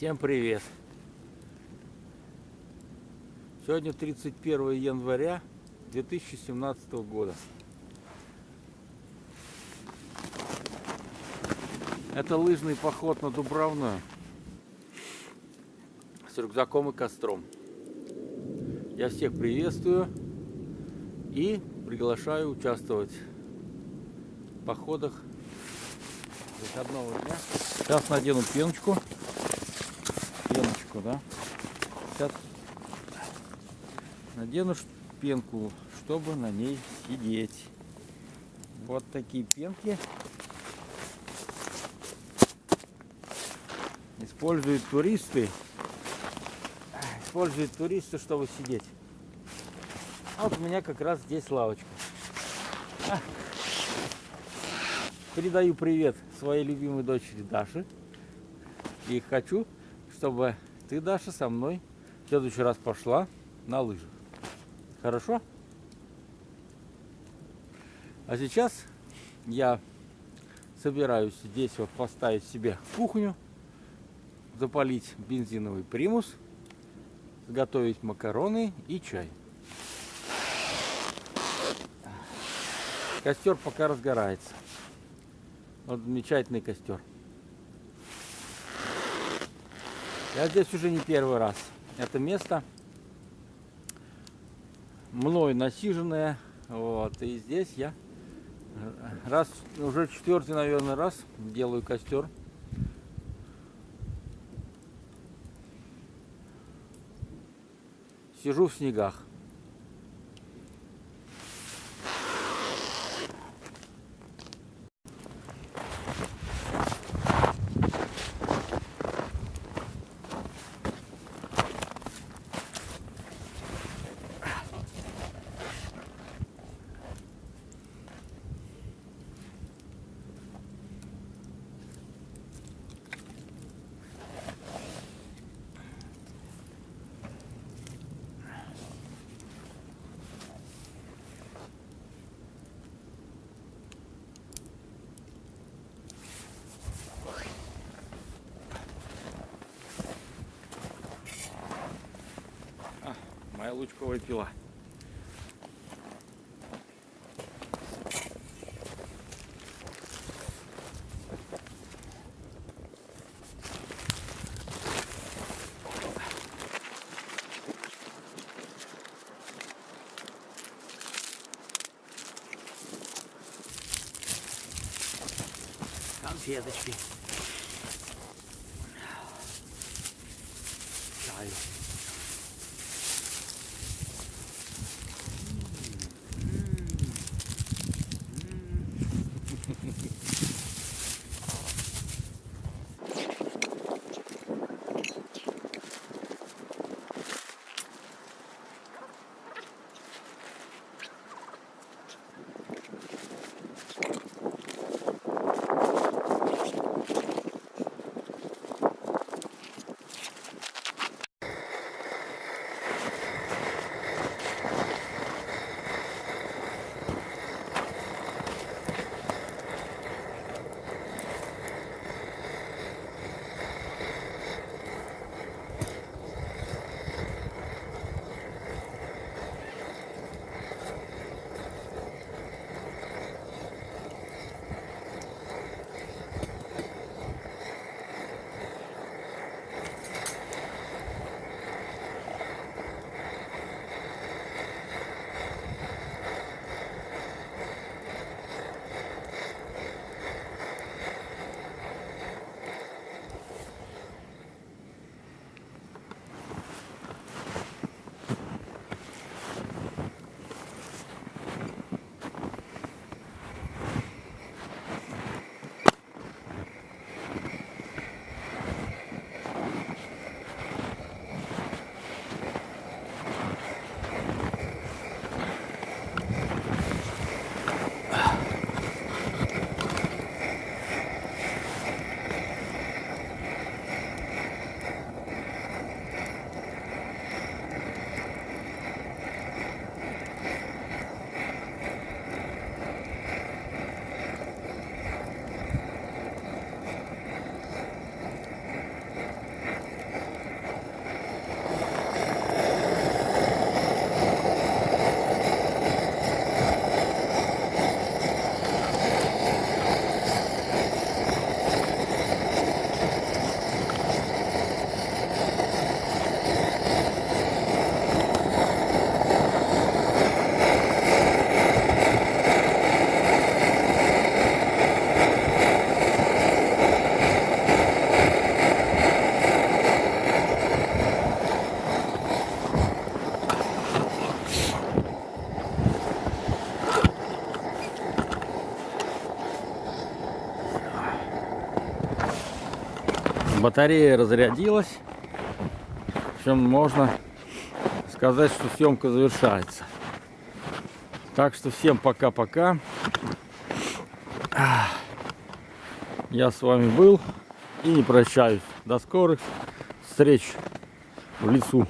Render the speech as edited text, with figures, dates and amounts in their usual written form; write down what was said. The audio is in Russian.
Всем привет! Сегодня 31 января 2017 года. Это лыжный поход на Дубравную с рюкзаком и костром. Я всех приветствую и приглашаю участвовать в походах выходного дня. Сейчас надену пеночку. Да? Сейчас надену пенку, чтобы на ней сидеть. Вот такие пенки используют туристы, чтобы сидеть. А вот у меня как раз здесь лавочка. Передаю привет своей любимой дочери Даше. И хочу, чтобы ты, Даша, со мной в следующий раз пошла на лыжах. Хорошо? А сейчас я собираюсь здесь вот поставить себе кухню, запалить бензиновый примус, готовить макароны и чай. Костер пока разгорается. Вот замечательный костер. Я здесь уже не первый раз. Это место мной насиженное. Вот. И здесь я уже четвертый, наверное, раз делаю костер. Сижу в снегах. Моя лучковая пила. Конфеточки. Чаю. Батарея разрядилась. В чем можно сказать, что съемка завершается. Так что всем пока-пока. Я с вами был и не прощаюсь. До скорых встреч в лесу.